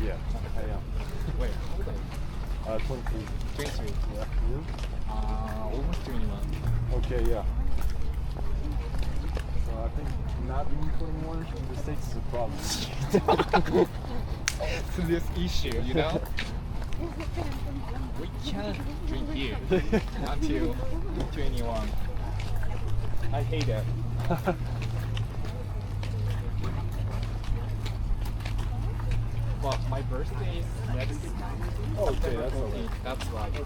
Yeah, I am. Wait, how old are you? 20. 23. Yeah. You? Almost 21. Okay, yeah. So I think not being 21 in the States is a problem. To this issue, you know? We can't drink here until 21. I hate it. But my birthday is next Okay, that's all right. That's why I can't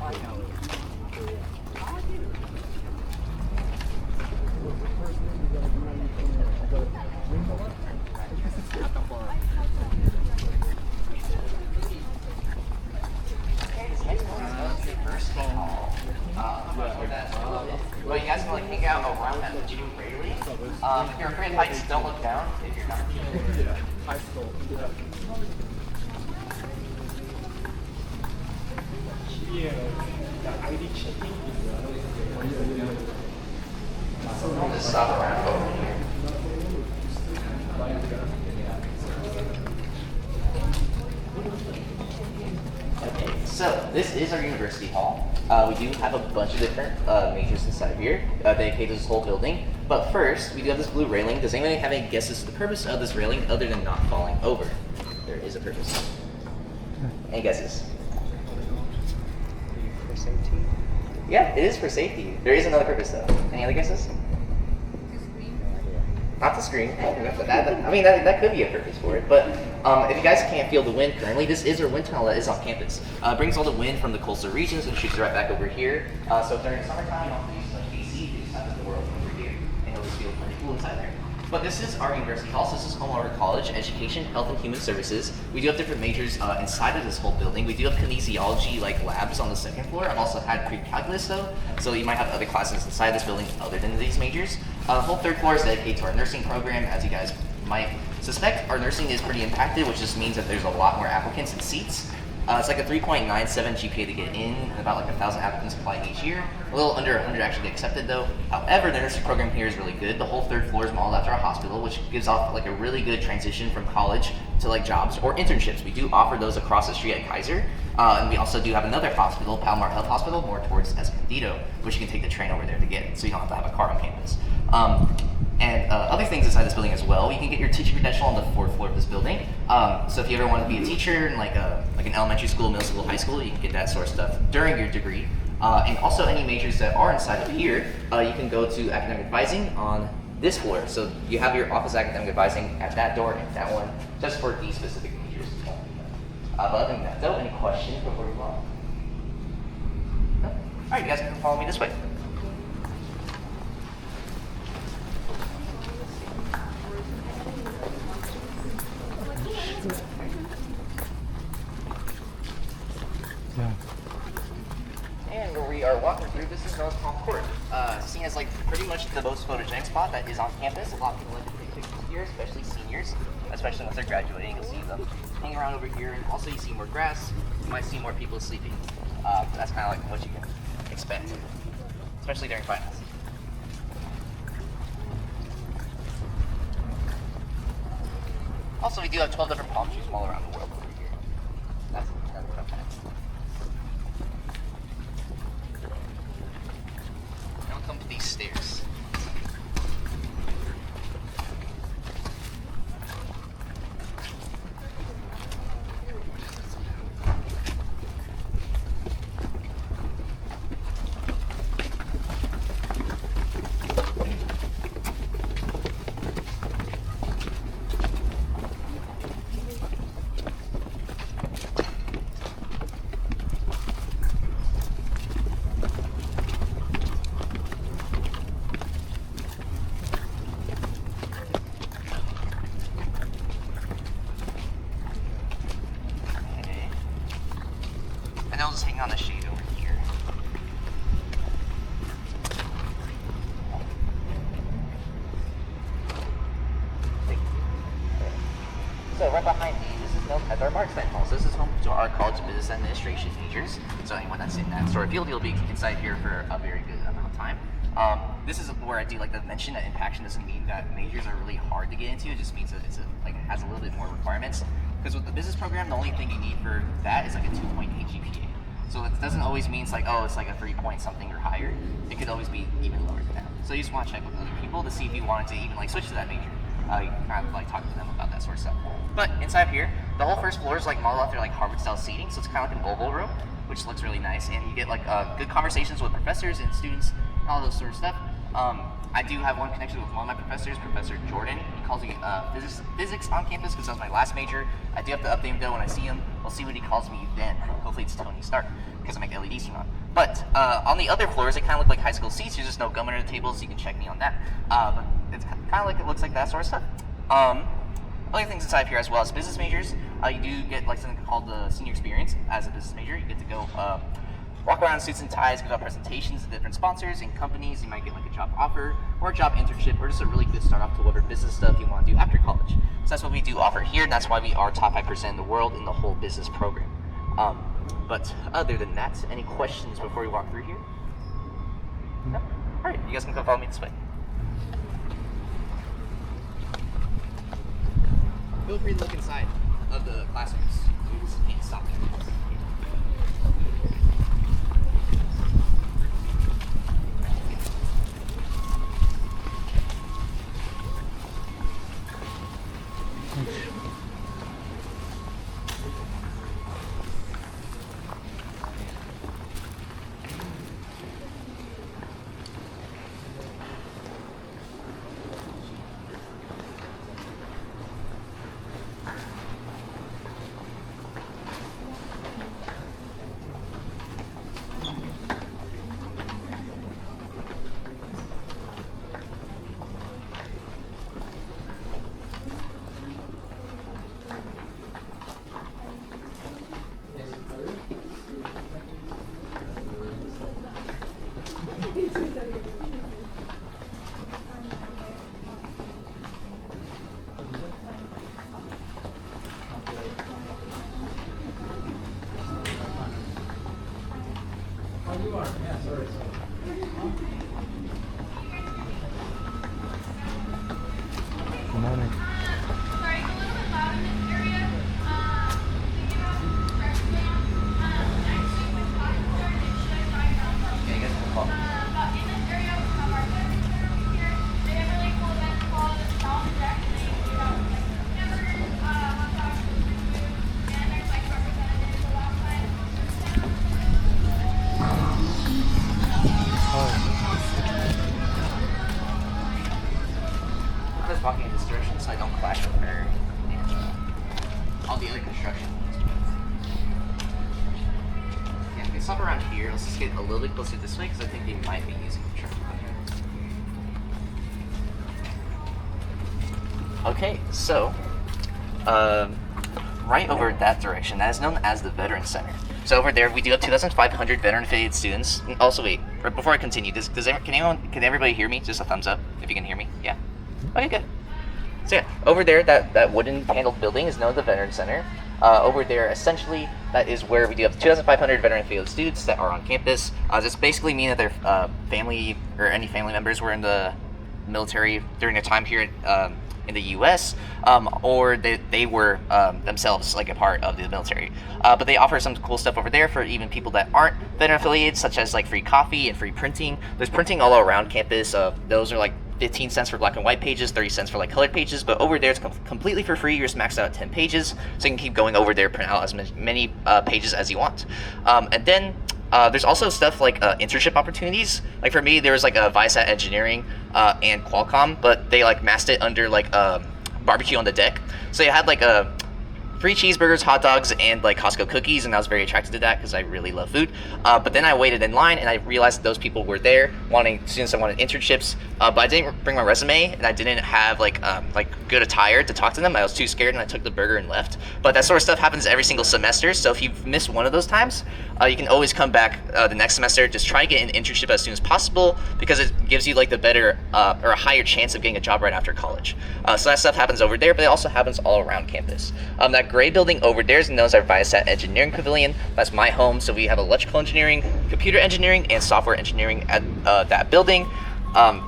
Well, you guys can like hang out around that gym regularly. If you're afraid of heights, don't look down. If you're not, high school. Yeah, the ID checking I'll just stop around over here. Okay, so this is our university hall. We do have a bunch of different majors inside here dedicated to this whole building. But first, we do have this blue railing. Does anybody have any guesses to the purpose of this railing other than not falling over? There is a purpose. Any guesses? For safety? Yeah, it is for safety. There is another purpose though. Any other guesses? Not to screen. That could be a purpose for it. But if you guys can't feel the wind currently, this is our wind tunnel that is on campus. It brings all the wind from the coastal regions and shoots it right back over here. So during summertime, also use like AC, you just have the world over here, and it'll just feel pretty cool inside there. But this is our university hall. So this is home of our college, education, health, and human services. We do have different majors inside of this whole building. We do have kinesiology like labs on the second floor. I've also had pre-calculus though, so you might have other classes inside this building other than these majors. The whole third floor is dedicated to our nursing program. As you guys might suspect, our nursing is pretty impacted, which just means that there's a lot more applicants and seats. It's like a 3.97 GPA to get in, and about like 1,000 applicants apply each year. A little under 100 actually get accepted though. However, the nursing program here is really good. The whole third floor is modeled after a hospital, which gives off like a really good transition from college to like jobs or internships. We do offer those across the street at Kaiser. And we also do have another hospital, Palomar Health Hospital, more towards Escondido, which you can take the train over there to get, so you don't have to have a car on campus. And other things inside this building as well. You can get your teacher credential on the fourth floor of this building. So if you ever want to be a teacher in like an elementary school, middle school, high school, you can get that sort of stuff during your degree. And also any majors that are inside of here, you can go to academic advising on this floor. So you have your office academic advising at that door and that one, just for these specific majors. But other than that, though, any questions before we move on? No? All right, you guys can follow me this way. And where we are walking through, this is North Palm Court. Seen as like pretty much the most photogenic spot that is on campus. A lot of people like to take pictures here, especially seniors, especially once they're graduating. You'll see them hang around over here, and also you see more grass. You might see more people sleeping. That's kind of like what you can expect, especially during finals. Also, we do have 12 different palm trees from all around the world over here. That's another fun fact. Now we'll come to these stairs. on the shade over here. So right behind me, this is known as our Marksman Hall. So this is home to our College of Business Administration majors. So anyone that's in that sort of field, you'll be inside here for a very good amount of time. This is where I do like to mention that impaction doesn't mean that majors are really hard to get into. It just means that it has a little bit more requirements. Because with the business program, the only thing you need for that is like a 2.8 GPA. So it doesn't always mean it's like, oh, it's like a 3 point something or higher. It could always be even lower than that. So you just want to check with other people to see if you wanted to even like switch to that major. You can kind of like talk to them about that sort of stuff. But inside here, the whole first floor is like modeled after like Harvard-style seating, so it's kind of like an oval room, which looks really nice, and you get like good conversations with professors and students and all those sort of stuff. I do have one connection with one of my professors, Professor Jordan. He calls me physics on campus because that was my last major. I do have to update him though when I see him. We'll see what he calls me then. Hopefully it's Tony Stark because I make LEDs or not. But on the other floors, it kind of look like high school seats. There's just no gum under the table, so you can check me on that. But it's kind of like it looks like that sort of stuff. Other things inside here as well as business majors, you do get like something called the senior experience as a business major. You get to go walk around in suits and ties, give out presentations to different sponsors and companies. You might get like a job offer or a job internship or just a really good start off to whatever business stuff you want to do after college. So that's what we do offer here, and that's why we are top 5% in the world in the whole business program. But other than that, any questions before we walk through here? No? All right, you guys can come follow me this way. Feel free to look inside of the classrooms. You just can't stop there. Good morning. Sorry, it's a little bit loud in this area. Thinking about the freshman. Next week when classes start, it should die down. Yeah, you guys can call. But in this area, we have our business center over here. They have a really cool event called Sound Deck. They give out like hamburgers, hot dogs, food, and there's like representatives of outside. I'm just walking in this direction so I don't clash with her and all the other construction. Yeah, we can stop around here. Let's just get a little bit closer this way because I think they might be using the truck. Okay, so right over that direction, that is known as the Veteran Center. So over there, we do have 2,500 veteran-affiliated students. And also, wait, before I continue, can everybody hear me? Just a thumbs up if you can hear me. Yeah. Okay, good. So yeah, over there, that wooden paneled building is known as the Veteran Center. Over there, essentially, that is where we do have 2,500 veteran-affiliated students that are on campus. This basically means that their family or any family members were in the military during their time here in the U.S., or they were themselves like a part of the military. But they offer some cool stuff over there for even people that aren't veteran affiliated, such as like free coffee and free printing. There's printing all around campus. Those are like 15 cents for black and white pages, 30 cents for like colored pages, but over there it's completely for free. You're just maxed out at 10 pages, so you can keep going over there, print out as many pages as you want. And then there's also stuff like internship opportunities. Like for me, there was like a Viasat Engineering and Qualcomm, but they like masked it under like barbecue on the deck. So you had like free cheeseburgers, hot dogs, and like Costco cookies, and I was very attracted to that because I really love food. But then I waited in line, and I realized that those people were there wanting students that wanted internships. But I didn't bring my resume, and I didn't have like good attire to talk to them. I was too scared, and I took the burger and left. But that sort of stuff happens every single semester. So if you've missed one of those times, you can always come back the next semester. Just try to get an internship as soon as possible because it gives you like the better or a higher chance of getting a job right after college. So that stuff happens over there, but it also happens all around campus. That gray building over there is known as our Viasat Engineering Pavilion. That's my home. So we have electrical engineering, computer engineering, and software engineering at that building.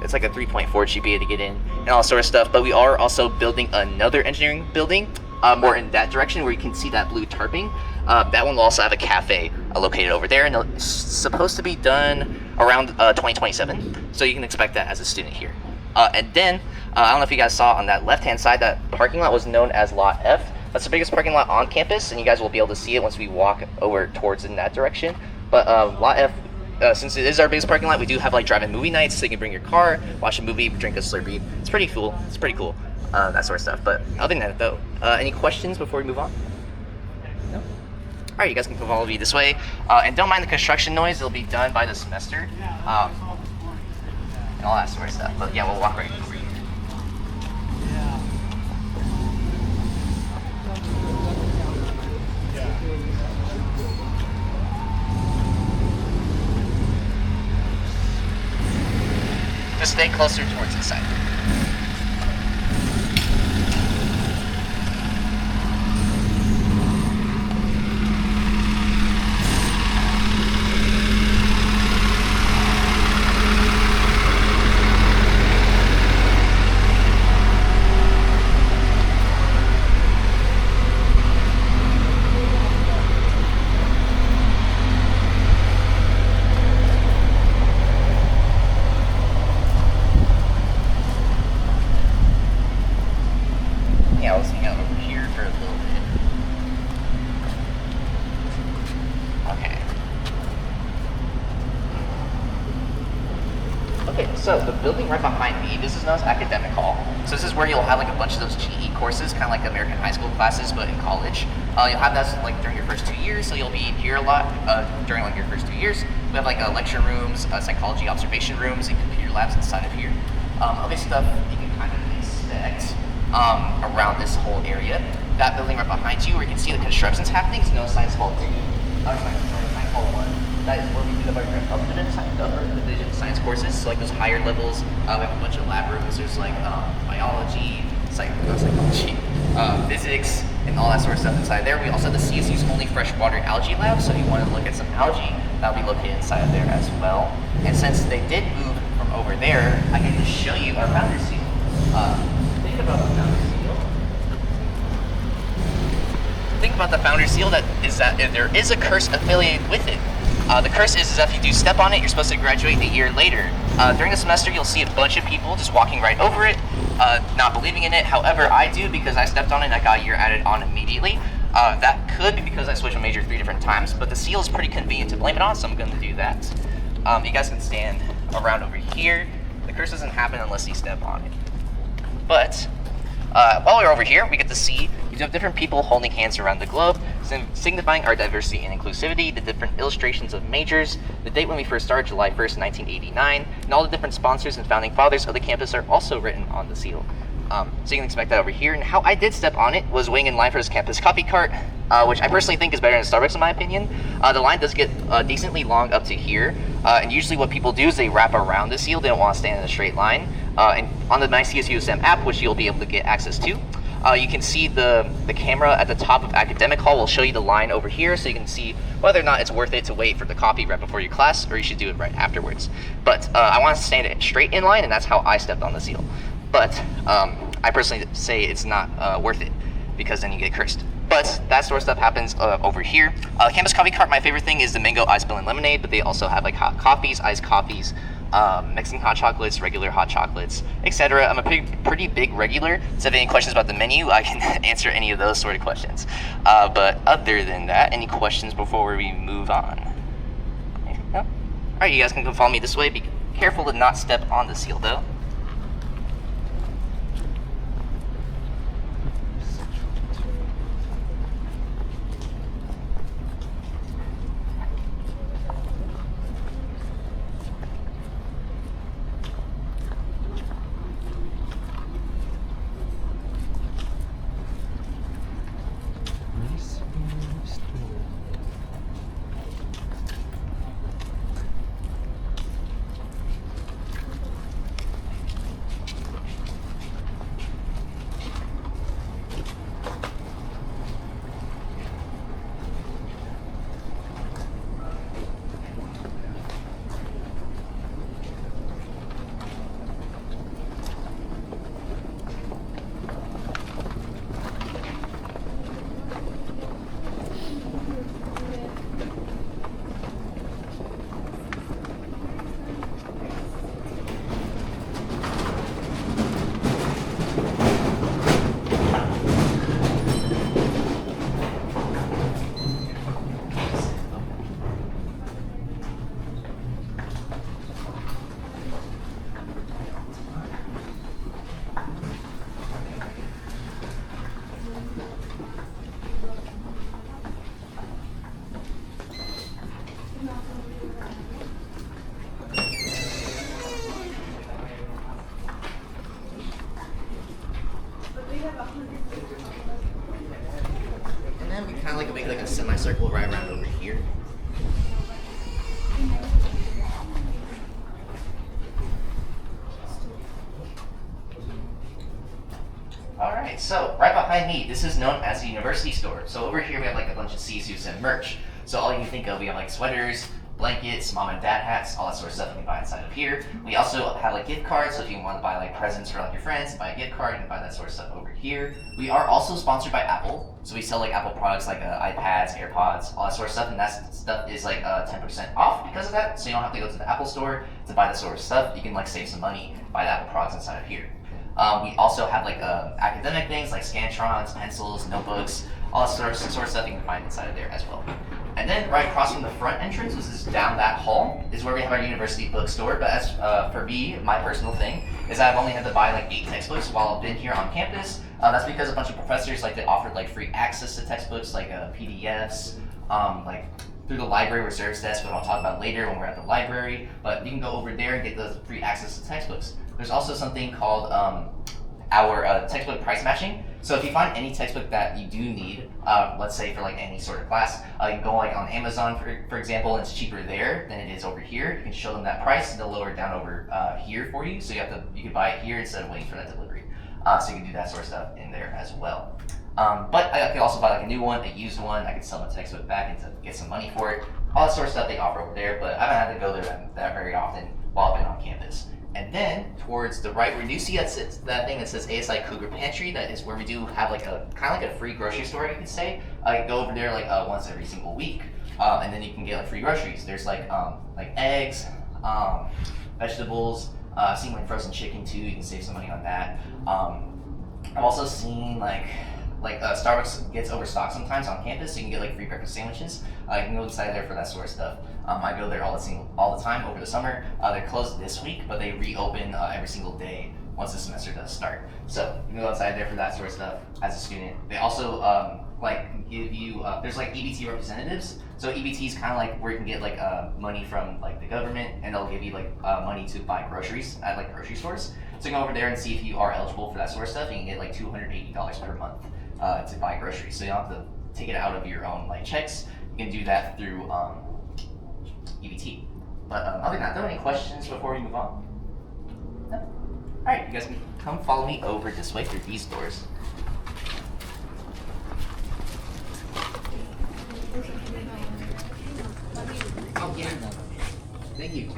It's like a 3.4 GPA to get in and all sort of stuff. But we are also building another engineering building more in that direction where you can see that blue tarping. That one will also have a cafe located over there, and it's supposed to be done around 2027. So you can expect that as a student here. And then, I don't know if you guys saw on that left-hand side, that parking lot was known as Lot F. That's the biggest parking lot on campus, and you guys will be able to see it once we walk over towards in that direction. But Lot F, since it is our biggest parking lot, we do have like drive-in movie nights, so you can bring your car, watch a movie, drink a Slurpee. It's pretty cool. It's pretty cool, that sort of stuff. But other than that, though, any questions before we move on? No? All right, you guys can follow me this way, and don't mind the construction noise. It'll be done by the semester, and all that sort of stuff. But yeah, we'll walk right over you. Just stay closer towards the side. Yeah, let's hang out over here for a little bit. Okay. Okay, so the building right behind me, this is known as Academic Hall. So this is where you'll have like a bunch of those GE courses, kind of like American high school classes, but in college. You'll have that like during your first 2 years, so you'll be here a lot during like your first 2 years. We have like lecture rooms, psychology observation rooms, and computer labs inside of here. Other stuff you can kind of expect around this whole area. That building right behind you, where you can see the construction's happening, is known as Science Hall 2. Science Hall 1. That is where we do the division science courses, so like those higher levels. We have a bunch of lab rooms. There's like biology, psychology, physics, and all that sort of stuff inside there. We also have the CSU's only freshwater algae lab, so if you want to look at some algae, that'll be located inside of there as well. And since they did move from over there, I can just show you our founder seal. Think about the founder seal. Think about the founder seal, that there is a curse affiliated with it. The curse is that if you do step on it, you're supposed to graduate a year later. During the semester, you'll see a bunch of people just walking right over it, not believing in it. However, I do, because I stepped on it and I got a year added on immediately. That could be because I switched my major 3 different times, but the seal is pretty convenient to blame it on, so I'm going to do that. You guys can stand around over here. The curse doesn't happen unless you step on it. But while we're over here, we get to see you have different people holding hands around the globe, signifying our diversity and inclusivity, the different illustrations of majors, the date when we first started, July 1st, 1989, and all the different sponsors and founding fathers of the campus are also written on the seal. So you can expect that over here. And how I did step on it was waiting in line for this campus coffee cart, which I personally think is better than Starbucks in my opinion. The line does get decently long up to here, and usually what people do is they wrap around the seal. They don't want to stand in a straight line. And on the My CSUSM app, which you'll be able to get access to, you can see the camera at the top of Academic Hall will show you the line over here, so you can see whether or not it's worth it to wait for the coffee right before your class, or you should do it right afterwards. But I want to stand straight in line, and that's how I stepped on the seal. But I personally say it's not worth it, because then you get cursed. But that sort of stuff happens over here. Campus coffee cart, my favorite thing is the mango ice blend lemonade, but they also have like hot coffees, iced coffees, Mexican hot chocolates, regular hot chocolates, etc. I'm a pretty big regular, so if you have any questions about the menu, I can answer any of those sort of questions. But other than that, any questions before we move on? No? All right, you guys can come follow me this way. Be careful to not step on the seal, though. circle right around over here. Alright, so right behind me, this is known as the university store. So over here we have like a bunch of CSUSM merch. So all you can think of, we have like sweaters, blankets, mom and dad hats, all that sort of stuff you can buy inside of here. We also have like gift cards, so if you want to buy like presents for like your friends, buy a gift card, you can buy that sort of stuff over here. We are also sponsored by Apple, so we sell like Apple products like iPads, AirPods, all that sort of stuff, and that stuff is like 10% off because of that, so you don't have to go to the Apple store to buy that sort of stuff. You can like save some money, buy the Apple products inside of here. We also have like academic things like Scantrons, pencils, notebooks, all that sort of stuff you can find inside of there as well. And then right across from the front entrance, which is down that hall, is where we have our university bookstore. But as for me, my personal thing is I've only had to buy like 8 textbooks while I've been here on campus. That's because a bunch of professors like they offered like free access to textbooks like PDFs, like through the library reserves desk, which I'll talk about later when we're at the library. But you can go over there and get the free access to textbooks. There's also something called our textbook price matching. So if you find any textbook that you do need, let's say for like any sort of class, you can go like on Amazon for example, and it's cheaper there than it is over here. You can show them that price, and they'll lower it down over here for you. So you can buy it here instead of waiting for that delivery. So you can do that sort of stuff in there as well. But I can also buy like a new one, a used one. I can sell my textbook back and to get some money for it. All that sort of stuff they offer over there, but I haven't had to go there that very often while I've been on campus. And then towards the right, where you see that thing that says ASI Cougar Pantry, that is where we do have like a kind of like a free grocery store, you could say. I go over there like once every single week, and then you can get like free groceries. There's like eggs, vegetables. I've seen like frozen chicken too. You can save some money on that. I've also seen like Starbucks gets overstocked sometimes on campus, so you can get like free breakfast sandwiches. You can go inside there for that sort of stuff. I go there all the time over the summer. They're closed this week, but they reopen every single day once the semester does start. So you can go outside there for that sort of stuff as a student. They also like give you there's like EBT representatives. So EBT is kind of like where you can get like money from like the government, and they'll give you like money to buy groceries at like grocery stores. So you can go over there and see if you are eligible for that sort of stuff. You can get like $280 per month to buy groceries. So you don't have to take it out of your own like checks. You can do that through EBT. But other than that, are there any questions before we move on? No? Alright, you guys can come follow me over this way through these doors. Oh yeah. Thank you.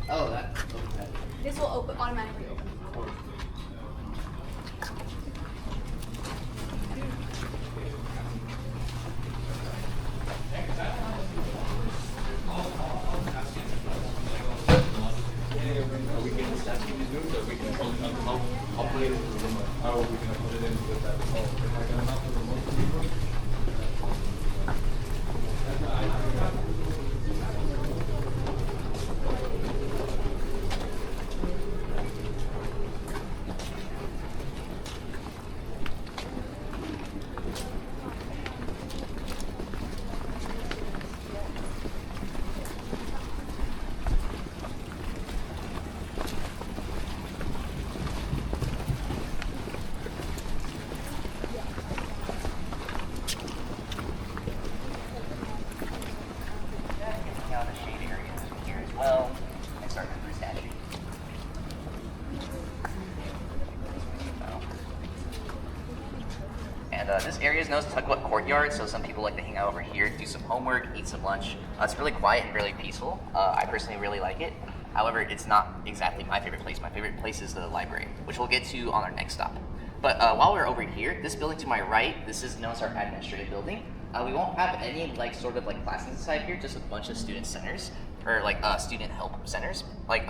Oh, that. This will automatically open. This area is known as Tuckwood Courtyard, so some people like to hang out over here, do some homework, eat some lunch. It's really quiet and really peaceful. I personally really like it. However, it's not exactly my favorite place. My favorite place is the library, which we'll get to on our next stop. But while we're over here, this building to my right, this is known as our administrative building. We won't have any like sort of like classes inside here, just a bunch of student centers, or like student help centers. Like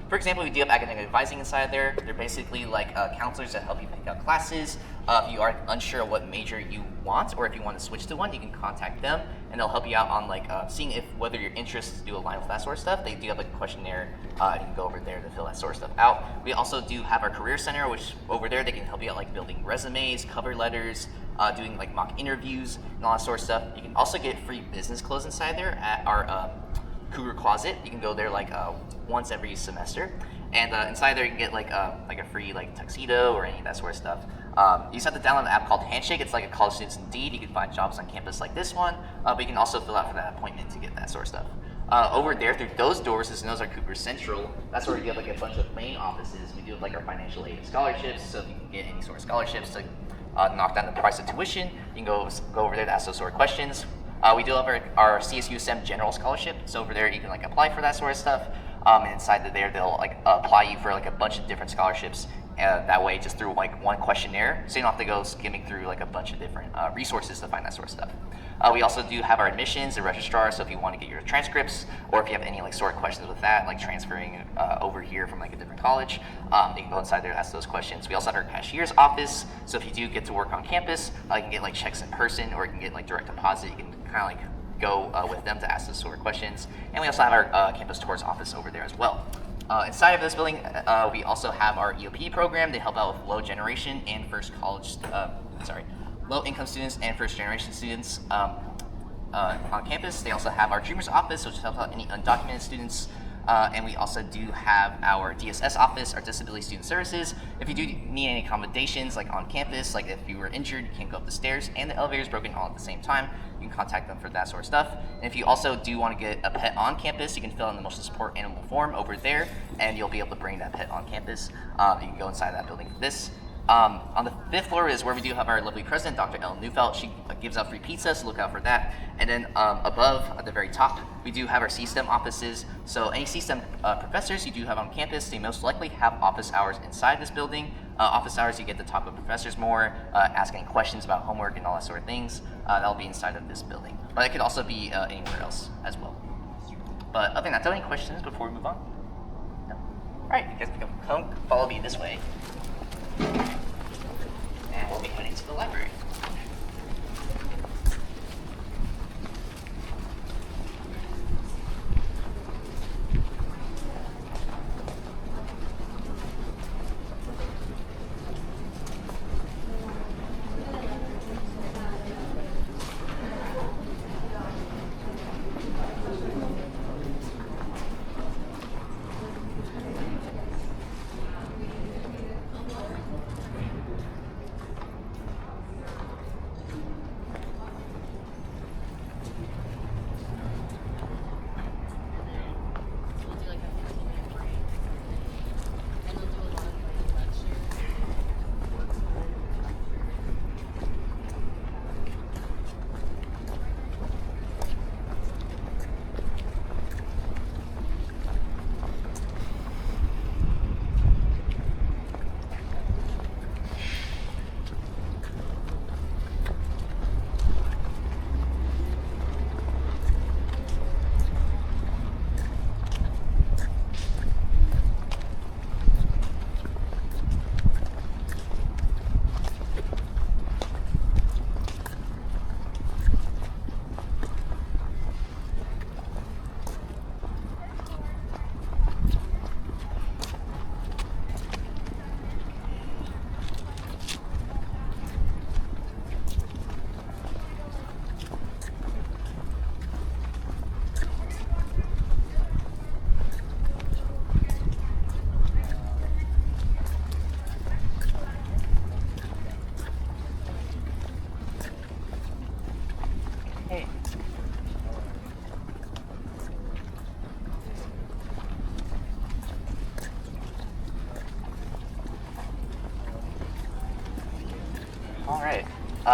for example, we do have academic advising inside there. They're basically like counselors that help you pick out classes. If you are unsure what major you want, or if you want to switch to one, you can contact them, and they'll help you out on like seeing if whether your interests do align with that sort of stuff. They do have like a questionnaire. You can go over there to fill that sort of stuff out. We also do have our career center, which over there they can help you out like building resumes, cover letters, doing like mock interviews, and all that sort of stuff. You can also get free business clothes inside there at our Cougar Closet. You can go there like once every semester, and inside there you can get like a free like tuxedo or any of that sort of stuff. You just have to download an app called Handshake. It's like a college student's Indeed. You can find jobs on campus like this one, but you can also fill out for that appointment to get that sort of stuff. Over there, through those doors, is known as our Cooper Central. That's where you have like a bunch of main offices. We do have like our financial aid scholarships, so if you can get any sort of scholarships to knock down the price of tuition, you can go over there to ask those sort of questions. We do have our CSUSM general scholarship, so over there you can like apply for that sort of stuff. And inside there, they'll like apply you for like a bunch of different scholarships. That way, just through like one questionnaire, so you don't have to go skimming through like a bunch of different resources to find that sort of stuff. We also do have our admissions, the registrar, so if you want to get your transcripts, or if you have any like sort of questions with that, like transferring over here from like a different college, you can go inside there and ask those questions. We also have our cashier's office, so if you do get to work on campus, you can get like checks in person, or you can get like direct deposit. You can kind of like go with them to ask those sort of questions. And we also have our campus tours office over there as well. Inside of this building, we also have our EOP program. They help out with low income students and first generation students on campus. They also have our Dreamers office, which helps out any undocumented students. And we also do have our DSS office, our Disability Student Services. If you do need any accommodations, like on campus, like if you were injured, you can't go up the stairs, and the elevator is broken all at the same time, you can contact them for that sort of stuff. And if you also do want to get a pet on campus, you can fill out the emotional support animal form over there, and you'll be able to bring that pet on campus. You can go inside that building for this. On the 5th floor is where we do have our lovely president, Dr. Ellen Neufeld. She gives out free pizza, so look out for that. And then above, at the very top, we do have our CSTEM offices. So any CSTEM professors you do have on campus, they most likely have office hours inside this building. Office hours, you get to talk with professors more, ask any questions about homework and all that sort of things. That'll be inside of this building. But it could also be anywhere else as well. But other than that, do you have any questions before we move on? No? All right, you guys can come follow me this way. And we'll be heading to the library.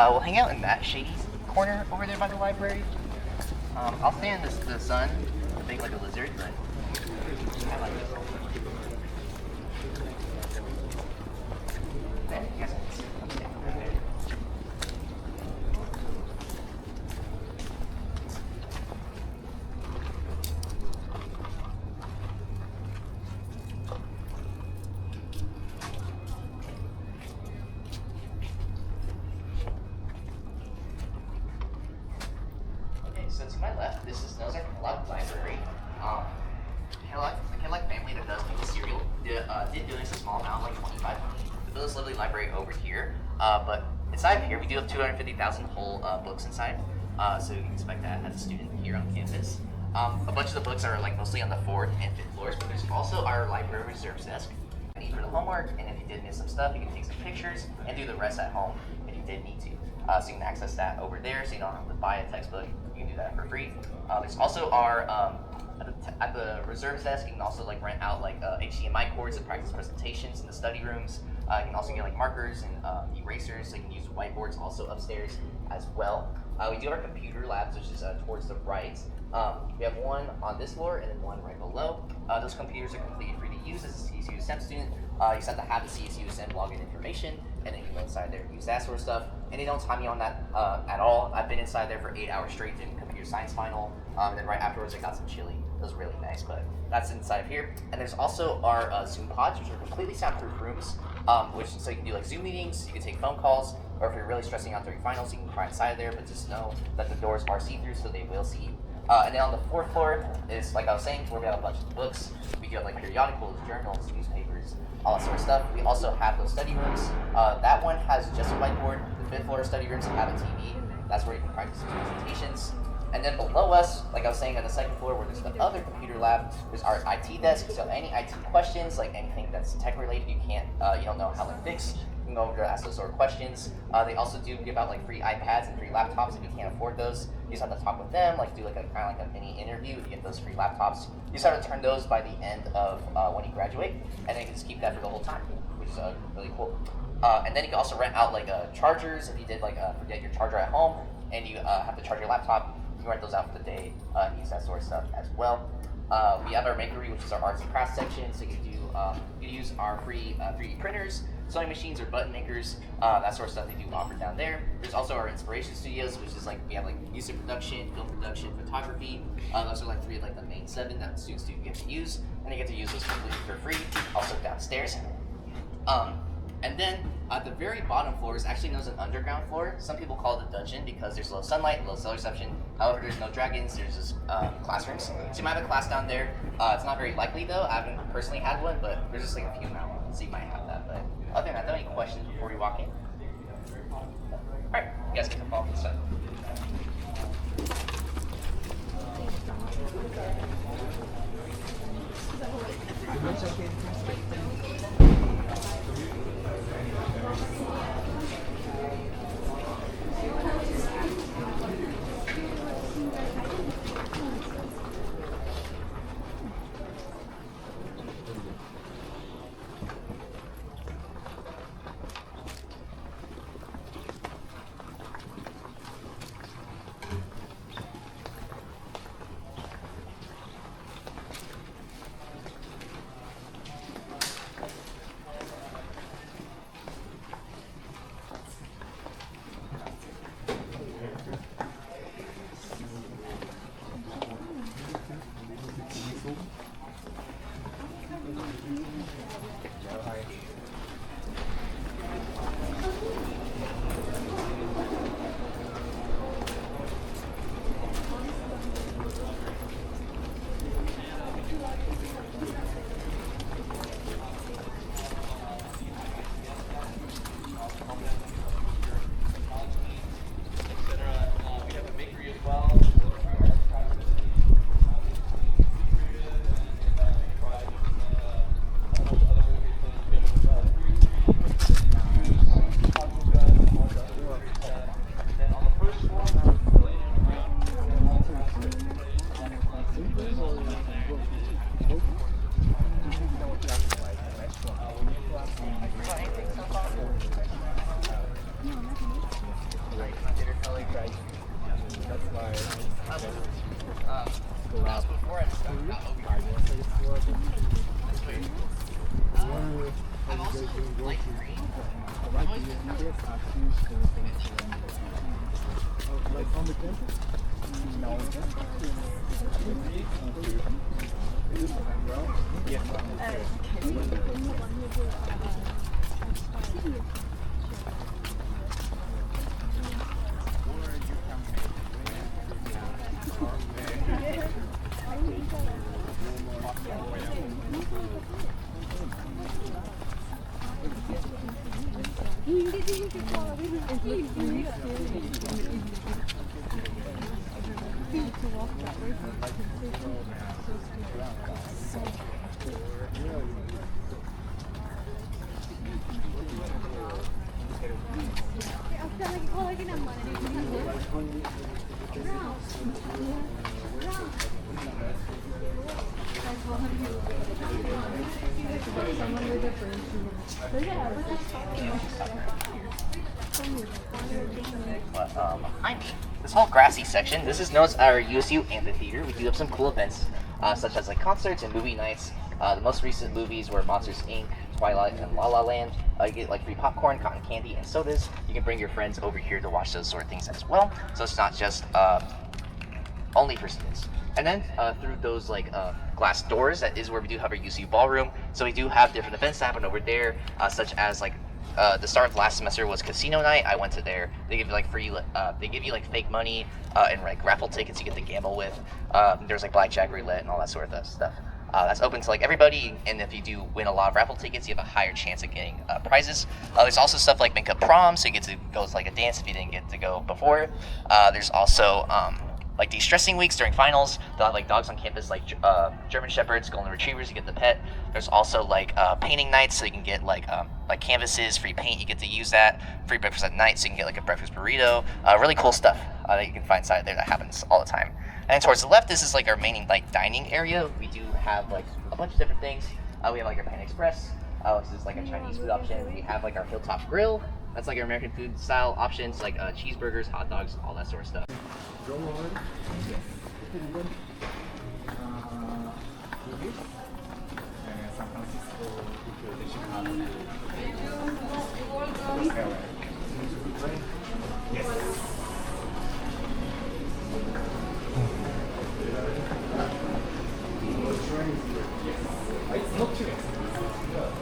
We'll hang out in that shady corner over there by the library. I'll stay in the sun, big like a lizard, but I like this. There, you guys can stay over there. So to my left, this is known as our Kellogg Library. Kellogg family that does make the cereal did donate a small amount, like $25 to build this lovely library over here. But inside of here, we do have 250,000 whole books inside. So you can expect that as a student here on campus. A bunch of the books are like mostly on the 4th and 5th floors, but there's also our library reserves desk. need for the homework, and if you did miss some stuff, you can take some pictures and do the rest at home if you did need to. So you can access that over there, so you don't have to buy a textbook. You can do that for free. There's also our at the reserves desk. You can also like rent out like HDMI cords to practice presentations in the study rooms. You can also get like markers and erasers, so you can use whiteboards also upstairs as well. We do have our computer labs, which is towards the right. We have one on this floor and then one right below. Those computers are completely free to use as a CSUSM student. You just have to have the CSUSM login information, and then you can go inside there and use that sort of stuff. And they don't time me on that at all. I've been inside there for 8 hours straight doing computer science final. And then right afterwards, I got some chili. It was really nice, but that's inside of here. And there's also our Zoom pods, which are completely soundproof rooms, so you can do like Zoom meetings, you can take phone calls, or if you're really stressing out during finals, you can cry inside there, but just know that the doors are see-through, so they will see you. And then on the fourth floor is, like I was saying, where we have a bunch of books. We do have like periodicals, journals, newspapers, all that sort of stuff. We also have those study rooms. That one has just a whiteboard. The fifth floor study rooms have a TV. That's where you can practice presentations. And then below us, like I was saying, on the second floor where there's the other computer lab, there's our IT desk. So any IT questions, like anything that's tech related, you don't know how to fix, you can go over to ask those sort of questions. They also do give out like free iPads and free laptops if you can't afford those. You just have to talk with them, like do like a kind of like a mini interview to get those free laptops. You just have to turn those by the end of when you graduate, and then you can just keep that for the whole time, which is really cool. And then you can also rent out like chargers if you did like forget your charger at home and you have to charge your laptop. You can rent those out for the day and use that sort of stuff as well. We have our makery, which is our arts and crafts section, so you can use our free 3D printers, sewing machines, or button makers, that sort of stuff they do offer down there. There's also our inspiration studios, which is like we have like music production, film production, photography. Those are like 3 of like the main 7 that students do get to use, and they get to use those completely for free. Also downstairs. And then at the very bottom floor is actually known as an underground floor. Some people call it a dungeon because there's low sunlight, low cell reception. However, there's no dragons, there's just classrooms. So you might have a class down there. It's not very likely though. I haven't personally had one, but there's just like a few now. So you might have that. But other than that, are there any questions before we walk in? Alright, you guys get to follow this side. But behind me, this whole grassy section, this is known as our USU amphitheater. We do have some cool events, such as like concerts and movie nights. The most recent movies were Monsters Inc., Twilight, and La La Land. You get like free popcorn, cotton candy, and sodas. You can bring your friends over here to watch those sort of things as well. So it's not just only for students. And then through those like glass doors, that is where we do have our UCU ballroom. So we do have different events that happen over there, such as like the start of last semester was casino night. I went to there. They give you like free, they give you like fake money and like raffle tickets you get to gamble with. There's like blackjack, roulette, and all that sort of stuff. That's open to like everybody, and if you do win a lot of raffle tickets, you have a higher chance of getting prizes. There's also stuff like make up prom, so you get to go to like a dance if you didn't get to go before. There's also like de-stressing weeks during finals. They'll have like dogs on campus like German Shepherds, Golden Retrievers, you get the pet. There's also like painting nights, so you can get like canvases, free paint, you get to use that. Free breakfast at night, so you can get like a breakfast burrito. Really cool stuff that you can find inside there that happens all the time. And towards the left, this is like our main like dining area. We do have like a bunch of different things. We have like our Pan Express, which is like a Chinese food option. We have like our Hilltop Grill. That's like our American food style options, like cheeseburgers, hot dogs, all that sort of stuff. Go on. San Francisco, de Chicago. Yes. It's not too expensive.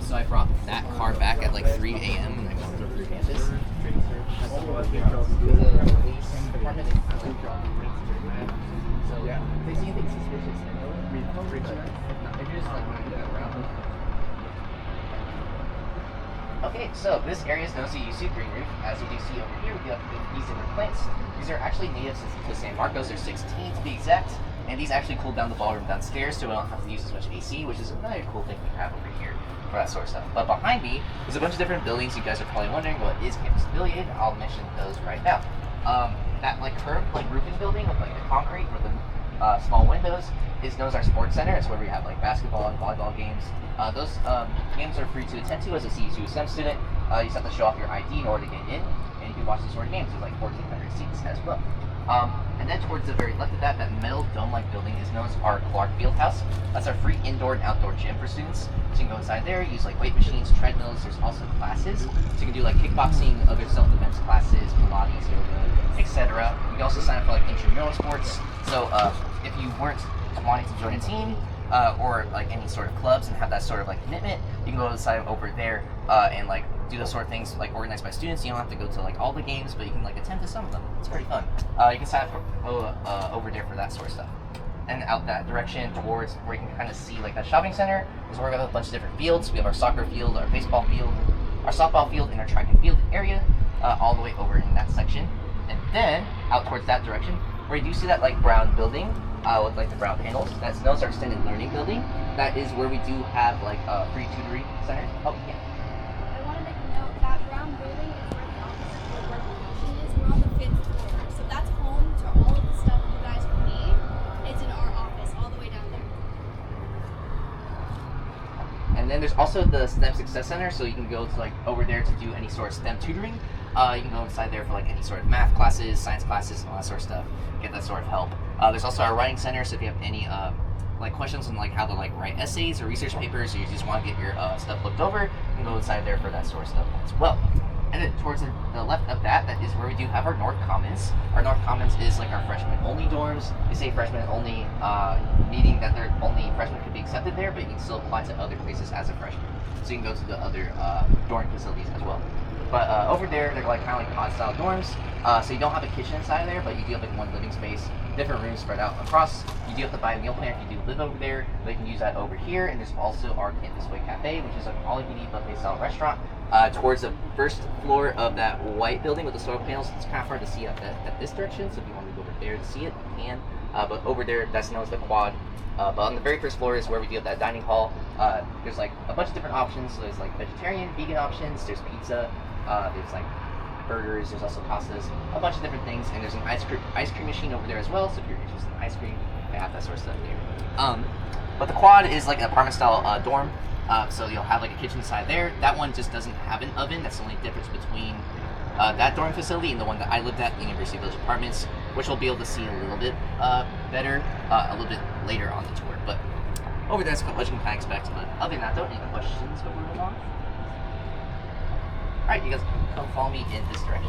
So I brought that car back at like 3 a.m. and I walked through campus. Yeah. They see anything suspicious. Okay, so this area is known as the UC Green Roof. As you do see over here, we have these different plants. These are actually native to San Marcos. They're 16 to be exact. And these actually cool down the ballroom downstairs, so we don't have to use as much AC, which is another cool thing we have over here for that sort of stuff. But behind me is a bunch of different buildings. You guys are probably wondering what is campus affiliated. I'll mention those right now. That like curved like roofing building with like the concrete with the small windows is known as our sports center. It's where we have like basketball and volleyball games. Those games are free to attend to as a CSUSM student. You just have to show off your ID in order to get in, and you can watch these sort of games. There's like 1,400 seats as well. And then towards the very left of that metal dome-like building is known as our Clark Field House. That's our free indoor and outdoor gym for students. So you can go inside there, use like weight machines, treadmills. There's also classes. So you can do like kickboxing, other self-defense classes, Pilates, yoga, etc. You can also sign up for like intramural sports. So if you weren't wanting to join a team or like any sort of clubs and have that sort of like commitment, you can go to the side over there and like do those sort of things like organized by students. You don't have to go to like all the games, but you can like attend to some of them. It's pretty fun. You can sign up for, over there for that sort of stuff. And out that direction towards where you can kind of see like that shopping center is where we have a bunch of different fields. We have our soccer field, our baseball field, our softball field, and our track and field area, all the way over in that section. And then out towards that direction, where you do see that like brown building with like the brown panels, that's known as our extended learning building. That is where we do have like a free tutoring center. Oh yeah. I want to make a note that brown building is where the office of work location is. We're on the 5th floor, so that's home to all of the stuff you guys will need. It's in our office, all the way down there. And then there's also the STEM Success Center, so you can go to like over there to do any sort of STEM tutoring. You can go inside there for like any sort of math classes, science classes, and all that sort of stuff. Get that sort of help. There's also our writing center, so if you have any like questions on like how to like write essays or research papers, or you just want to get your stuff looked over, you can go inside there for that sort of stuff as well. And then towards the left of that is where we do have our North Commons. Our North Commons is like our freshman-only dorms. They say freshman-only, meaning that they're only freshmen could be accepted there, but you can still apply to other places as a freshman. So you can go to the other dorm facilities as well. But over there, they're like kind of like pod-style dorms. So you don't have a kitchen inside there, but you do have like one living space, different rooms spread out across. You do have to buy a meal plan if you do live over there, but you can use that over here. And there's also our Campus Way Cafe, which is an all-you-can-eat buffet-style restaurant. Towards the first floor of that white building with the solar panels. It's kind of hard to see at this direction, so if you want to go over there to see it, you can. But over there, that's known as the quad. But on the very first floor is where we do have that dining hall. There's like a bunch of different options. So there's like vegetarian, vegan options. There's pizza. There's like burgers. There's also pastas. A bunch of different things. And there's an ice cream machine over there as well. So if you're interested in ice cream, they have that sort of stuff there. But the quad is like an apartment style dorm. So you'll have like a kitchen inside there. That one just doesn't have an oven. That's the only difference between that dorm facility and the one that I lived at, the University Village Apartments, which we'll be able to see a little bit better a little bit later on the tour. But over there, that's what you can kind of expect. But other than that, don't any questions before we move on? All right, you guys come follow me in this direction.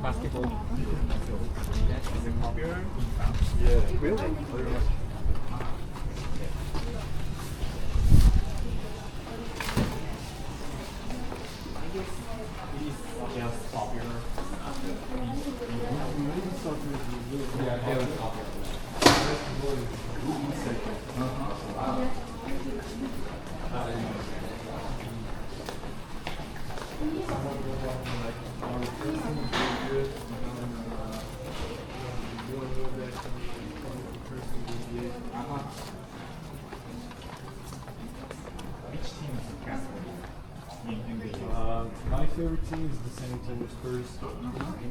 Basketball. Is it popular? Yeah, really? Just popular. Yeah, they were popular. Which team is the basketball in the My favorite team is the San Antonio Spurs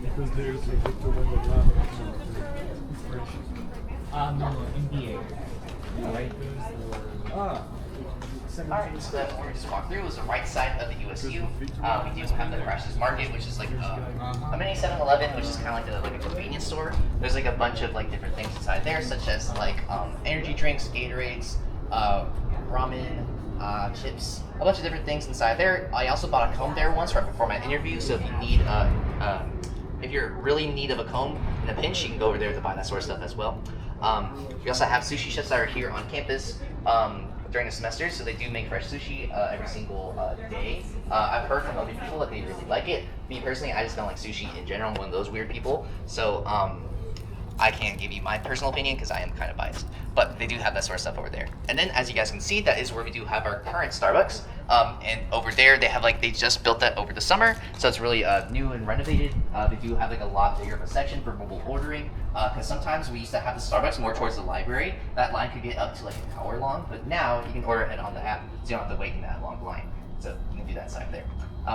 because there's a Victor Wembanyama. no, NBA. Lakers or Alright, so that we just walked through was the right side of the USU. We do have the Crash's Market, which is like a mini 7-Eleven, which is kind of like a convenience store. There's like a bunch of like different things inside there, such as like energy drinks, Gatorades, ramen, chips, a bunch of different things inside there. I also bought a comb there once right before my interview, so if you need if you're really in need of a comb in a pinch, you can go over there to buy that sort of stuff as well. We also have sushi chefs that are here on campus during the semester, so they do make fresh sushi every single day. I've heard from other people that they really like it. Me personally, I just don't like sushi in general. I'm one of those weird people, so I can't give you my personal opinion because I am kind of biased. But they do have that sort of stuff over there. And then, as you guys can see, that is where we do have our current Starbucks. And over there, they have like, they just built that over the summer, so it's really new and renovated. They do have like a lot bigger of a section for mobile ordering, because sometimes we used to have the Starbucks more towards the library. That line could get up to like an hour long, but now you can order it on the app, so you don't have to wait in that long line. So you can do that side there.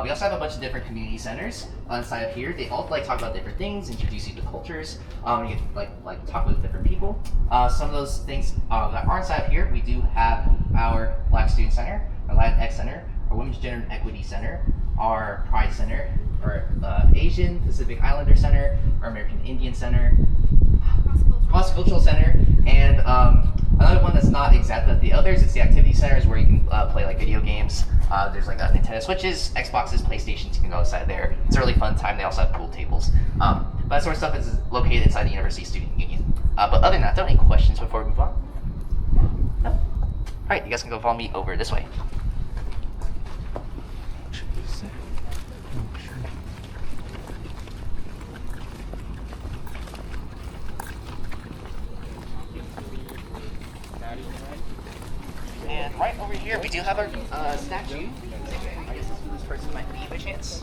We also have a bunch of different community centers inside of here. They all like talk about different things, introduce you to cultures. You can like talk with different people. Some of those things that are inside of here, we do have our Black Student Center, our Latinx Center, our Women's Gender and Equity Center, our Pride Center, our Asian Pacific Islander Center, our American Indian Center, Cross-Cultural Center, and another one that's not exactly like the others, it's the Activity Centers where you can play like video games. There's like Nintendo Switches, Xboxes, PlayStations, you can go inside there. It's a really fun time. They also have pool tables. But that sort of stuff is located inside the University Student Union. But other than that, don't have any questions before we move on? No? Alright, you guys can go follow me over this way. And right over here, we do have our statue. I guess this person might be by chance.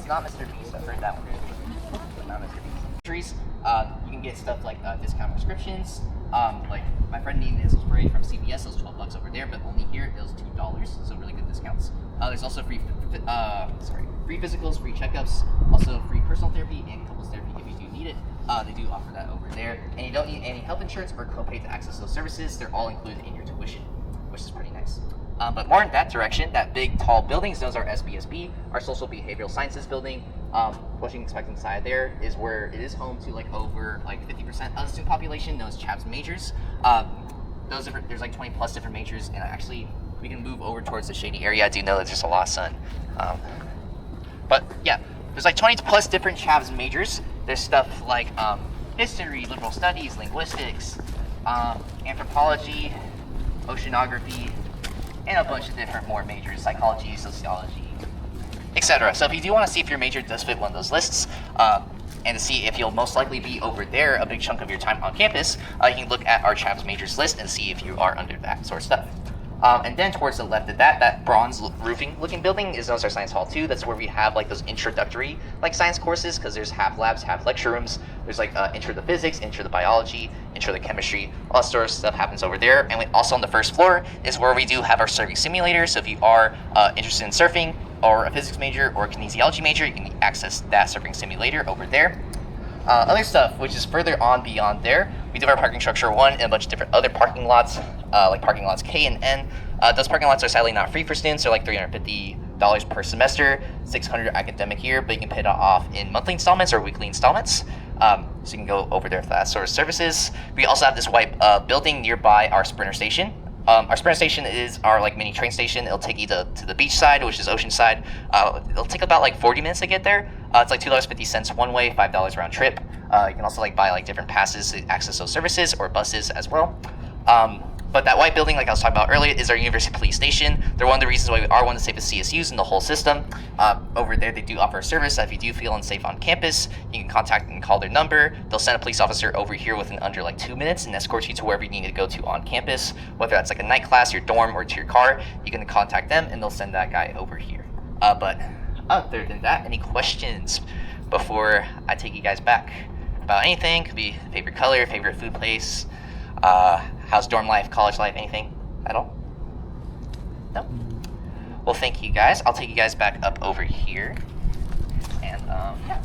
It's not Mr. Beast. I've heard that one. But not Mr. Beast. You can get stuff like discount prescriptions. Like my friend needed nasal spray from CVS. It was $12 over there, but only here it was $2. So really good discounts. There's also free physicals, free checkups, also free personal therapy and couples therapy if you do need it. They do offer that over there. And you don't need any health insurance or copay to access those services. They're all included in your tuition, which is pretty nice. But more in that direction, that big tall building is known as our SBSB, our Social Behavioral Sciences building. What you can expect inside there is where it is home to over 50% of the student population, known as CHAPS majors. There's like 20 plus different majors, and actually we can move over towards the shady area. I do know that there's a lot of sun. But yeah, there's like 20 plus different CHAPS majors. There's stuff like history, liberal studies, linguistics, anthropology, oceanography, and a bunch of different more majors, psychology, sociology, etc. So if you do want to see if your major does fit one of those lists, and to see if you'll most likely be over there a big chunk of your time on campus, you can look at our CHAPS majors list and see if you are under that sort of stuff. And then towards the left of that bronze roofing looking building is known as our Science Hall 2. That's where we have those introductory science courses, because there's half labs, half lecture rooms. There's intro to physics, intro to biology, intro to chemistry, all that sort of stuff happens over there. And also on the first floor is where we do have our surfing simulator. So if you are interested in surfing, or a physics major or a kinesiology major, you can access that surfing simulator over there. Other stuff, which is further on beyond there, we do have our parking structure 1 and a bunch of different other parking lots, like parking lots K and N. Those parking lots are sadly not free for students. They're like $350 per semester, $600 academic year, but you can pay it off in monthly installments or weekly installments. So you can go over there for that sort of services. We also have this white building nearby our Sprinter Station. Our Sprinter Station is our mini train station. It'll take you to the beach side, which is Oceanside. It'll take about 40 minutes to get there. It's $2.50 one way, $5 round trip. You can also buy different passes to access those services, or buses as well. But that white building, like I was talking about earlier, is our University Police Station. They're one of the reasons why we are one of the safest CSUs in the whole system. Over there, they do offer a service that if you do feel unsafe on campus, you can contact and call their number. They'll send a police officer over here within under 2 minutes and escort you to wherever you need to go to on campus. Whether that's a night class, your dorm, or to your car, you can contact them and they'll send that guy over here. But other than that, any questions before I take you guys back about anything? Could be favorite color, favorite food place, how's dorm life, college life, anything at all? No? Well, thank you guys. I'll take you guys back up over here. And, yeah.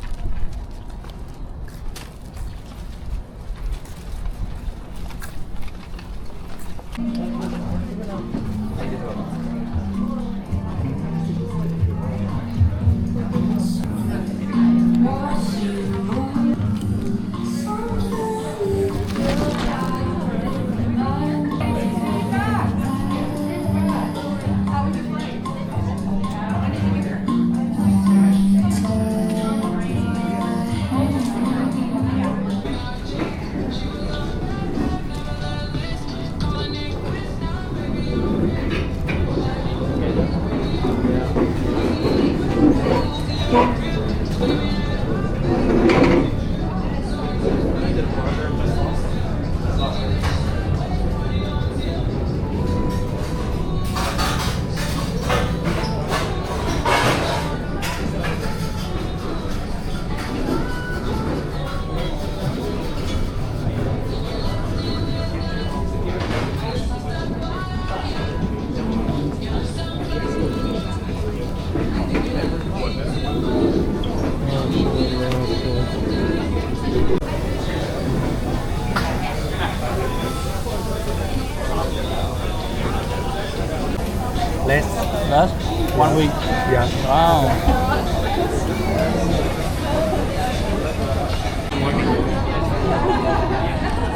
Less? 1 week. Yeah. Wow.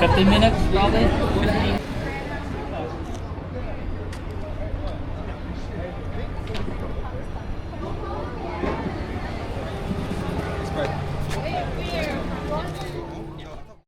15 minutes probably?